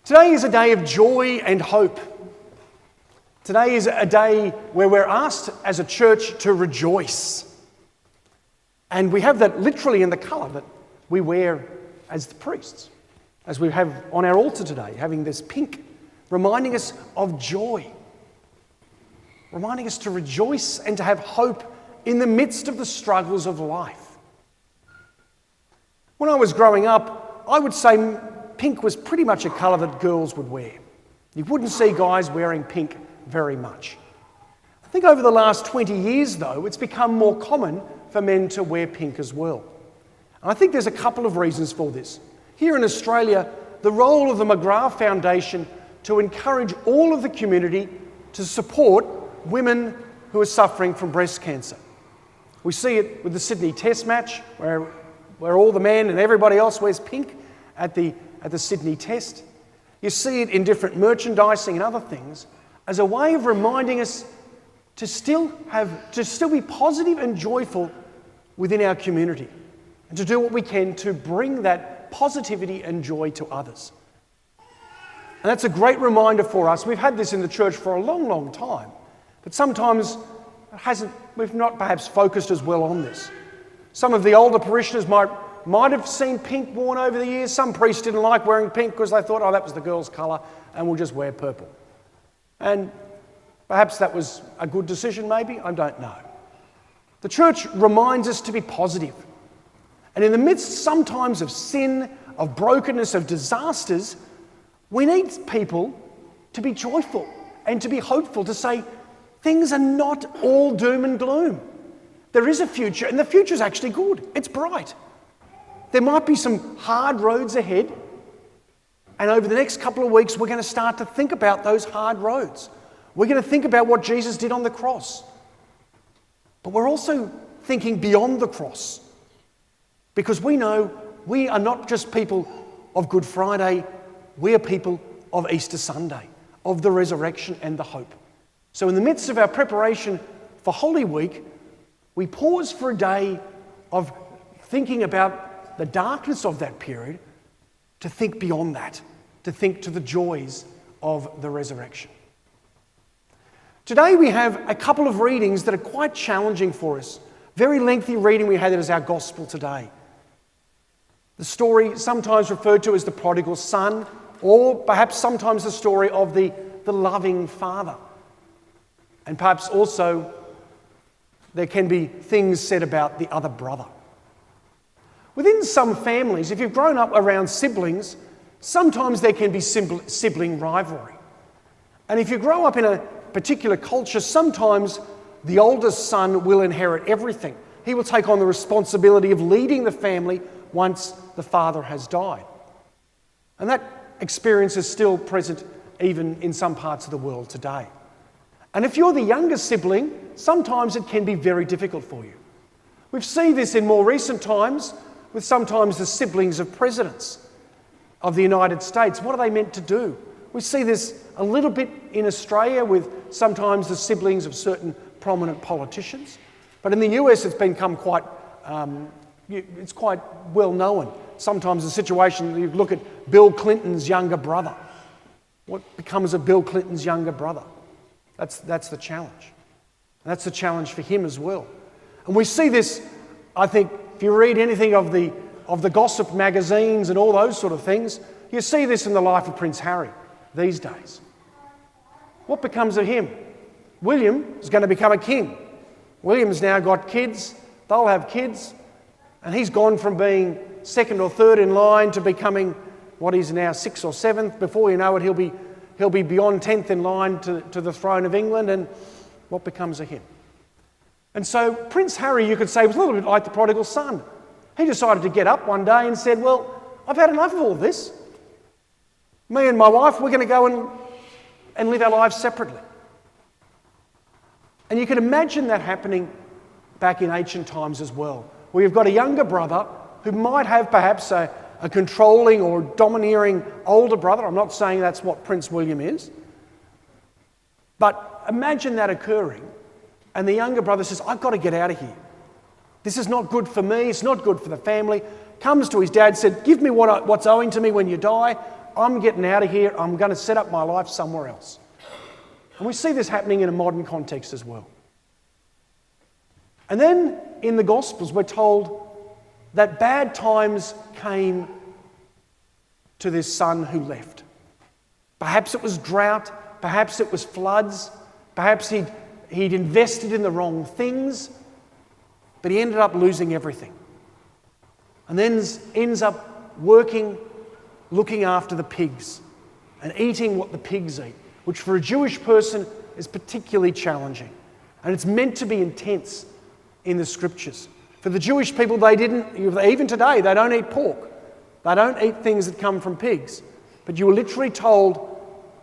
Today is a day of joy and hope. Today is a day where we're asked as a church to rejoice. And we have that literally in the colour that we wear as the priests, as we have on our altar today, having this pink, reminding us of joy, reminding us to rejoice and to have hope in the midst of the struggles of life. When I was growing up, I would say pink was pretty much a colour that girls would wear. You wouldn't see guys wearing pink very much. I think over the last 20 years, though, it's become more common for men to wear pink as well. And I think there's a couple of reasons for this. Here in Australia, the role of the McGrath Foundation to encourage all of the community to support women who are suffering from breast cancer. We see it with the Sydney Test match, where all the men and everybody else wears pink at the Sydney Test. You see it in different merchandising and other things as a way of reminding us to still be positive and joyful within our community and to do what we can to bring that positivity and joy to others. And that's a great reminder for us. We've had this in the church for a long, long time, but sometimes we've not perhaps focused as well on this. Some of the older parishioners might have seen pink worn over the years. Some priests didn't like wearing pink because they thought, oh, that was the girls' colour and we'll just wear purple. And perhaps that was a good decision, maybe, I don't know. The church reminds us to be positive. And in the midst sometimes of sin, of brokenness, of disasters, we need people to be joyful and to be hopeful, to say things are not all doom and gloom. There is a future, and the future is actually good. It's bright. There might be some hard roads ahead, and over the next couple of weeks, we're going to start to think about those hard roads. We're going to think about what Jesus did on the cross. But we're also thinking beyond the cross, because we know we are not just people of Good Friday, we are people of Easter Sunday, of the resurrection and the hope. So in the midst of our preparation for Holy Week, we pause for a day of thinking about the darkness of that period to think beyond that, to think to the joys of the resurrection. Today we have a couple of readings that are quite challenging for us. Very lengthy reading we had as our gospel today. The story sometimes referred to as the prodigal son, or perhaps sometimes the story of the loving father. And perhaps also there can be things said about the other brother. Within some families, if you've grown up around siblings, sometimes there can be sibling rivalry. And if you grow up in a particular culture, sometimes the oldest son will inherit everything. He will take on the responsibility of leading the family once the father has died. And that experience is still present even in some parts of the world today. And if you're the younger sibling, sometimes it can be very difficult for you. We've seen this in more recent times with sometimes the siblings of presidents of the United States. What are they meant to do? We see this a little bit in Australia with sometimes the siblings of certain prominent politicians. But in the US it's become quite well known. Sometimes the situation, you look at Bill Clinton's younger brother. What becomes of Bill Clinton's younger brother? That's the challenge. And that's the challenge for him as well. And we see this, I think, if you read anything of the gossip magazines and all those sort of things, you see this in the life of Prince Harry these days. What becomes of him? William is going to become a king. William's now got kids, they'll have kids, and he's gone from being second or third in line to becoming what is now sixth or seventh. Before you know it, he'll be beyond 10th in line to the throne of England, and what becomes of him? And so Prince Harry, you could say, was a little bit like the prodigal son. He decided to get up one day and said, well, I've had enough of all this. Me and my wife, we're going to go and live our lives separately. And you can imagine that happening back in ancient times as well, where you've got a younger brother who might have perhaps a controlling or domineering older brother. I'm not saying that's what Prince William is. But imagine that occurring, and the younger brother says, I've got to get out of here. This is not good for me, it's not good for the family. Comes to his dad, said, give me what's owing to me when you die. I'm getting out of here. I'm going to set up my life somewhere else. And we see this happening in a modern context as well. And then in the Gospels, we're told that bad times came to this son who left. Perhaps it was drought, perhaps it was floods, perhaps he'd invested in the wrong things, but he ended up losing everything. And then ends up working, looking after the pigs and eating what the pigs eat, which for a Jewish person is particularly challenging. And it's meant to be intense in the scriptures. For the Jewish people, even today, they don't eat pork. They don't eat things that come from pigs. But you were literally told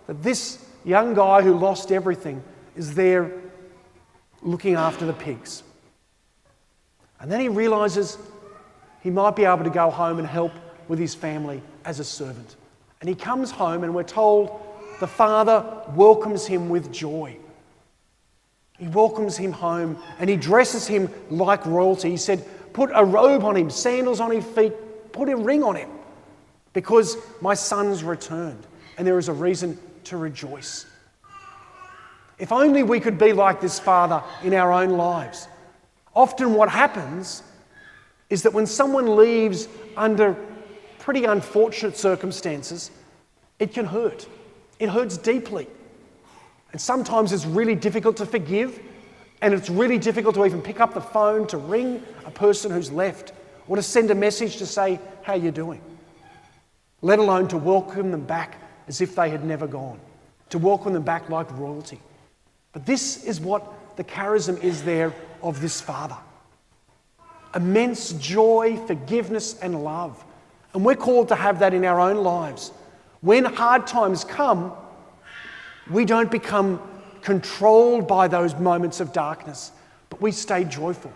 that this young guy who lost everything is there looking after the pigs. And then he realises he might be able to go home and help with his family as a servant. And he comes home and we're told the father welcomes him with joy. He welcomes him home and he dresses him like royalty. He said, put a robe on him, sandals on his feet, put a ring on him, because my son's returned and there is a reason to rejoice. If only we could be like this father in our own lives. Often what happens is that when someone leaves under pretty unfortunate circumstances, it can hurt. It hurts deeply. And sometimes it's really difficult to forgive, and it's really difficult to even pick up the phone to ring a person who's left or to send a message to say, how you doing? Let alone to welcome them back as if they had never gone, to welcome them back like royalty. But this is what the charism is there of this father. Immense joy, forgiveness and love. And we're called to have that in our own lives. When hard times come, we don't become controlled by those moments of darkness, but we stay joyful.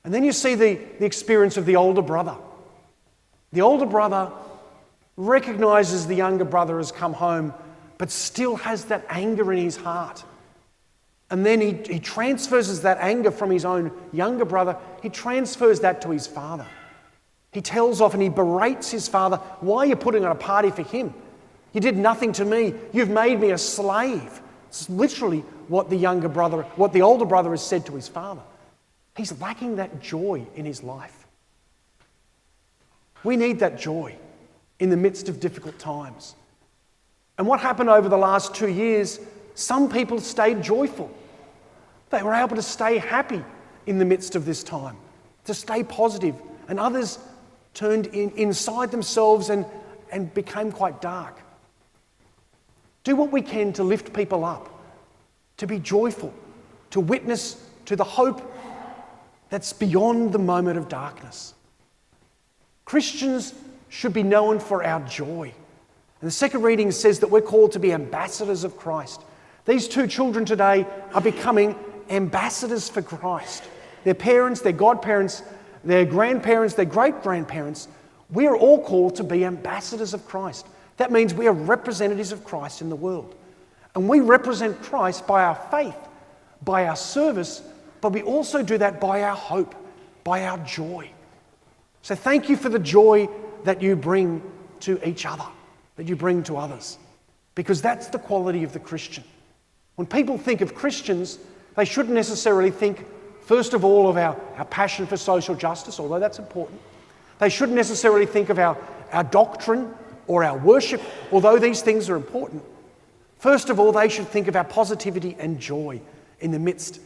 And then you see the experience of the older brother. The older brother recognizes the younger brother has come home, but still has that anger in his heart. And then he transfers that anger from his own younger brother, he transfers that to his father. He tells off and he berates his father, why are you putting on a party for him? You did nothing to me. You've made me a slave. It's literally what the older brother has said to his father. He's lacking that joy in his life. We need that joy in the midst of difficult times. And what happened over the last 2 years, some people stayed joyful. They were able to stay happy in the midst of this time, to stay positive, and others turned inside themselves and became quite dark. Do what we can to lift people up, to be joyful, to witness to the hope that's beyond the moment of darkness. Christians should be known for our joy. And the second reading says that we're called to be ambassadors of Christ. These two children today are becoming ambassadors for Christ. Their parents, their godparents, their grandparents, their great-grandparents, we are all called to be ambassadors of Christ. That means we are representatives of Christ in the world. And we represent Christ by our faith, by our service, but we also do that by our hope, by our joy. So thank you for the joy that you bring to each other, that you bring to others, because that's the quality of the Christian. When people think of Christians, they shouldn't necessarily think, first of all, of our passion for social justice, although that's important. They shouldn't necessarily think of our doctrine or our worship, although these things are important. First of all, they should think of our positivity and joy in the midst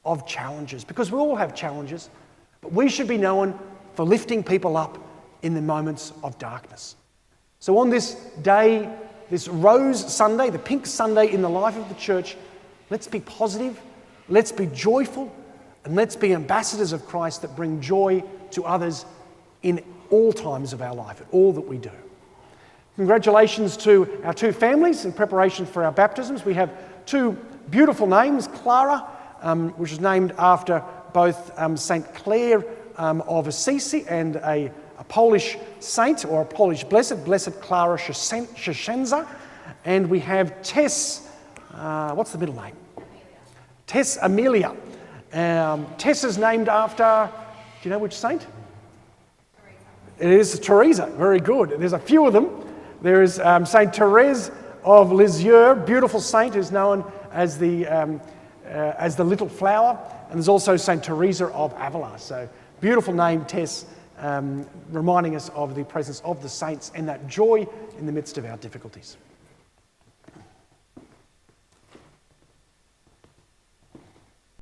of challenges, because we all have challenges, but we should be known for lifting people up in the moments of darkness. So on this day, this Rose Sunday, the pink Sunday in the life of the church, let's be positive, let's be joyful, and let's be ambassadors of Christ that bring joy to others in all times of our life, at all that we do. Congratulations to our two families in preparation for our baptisms. We have two beautiful names, Clara, which is named after both St. Clare of Assisi and a Polish saint, or a Polish blessed, Blessed Clara Cieszyńca. And we have Tess, what's the middle name? Tess Amelia. Tess is named after, do you know which saint? It is Teresa. Very good. There's a few of them. There is Saint Therese of Lisieux, beautiful saint who's known as the Little Flower. And there's also Saint Teresa of Avila. So beautiful name, Tess, reminding us of the presence of the saints and that joy in the midst of our difficulties.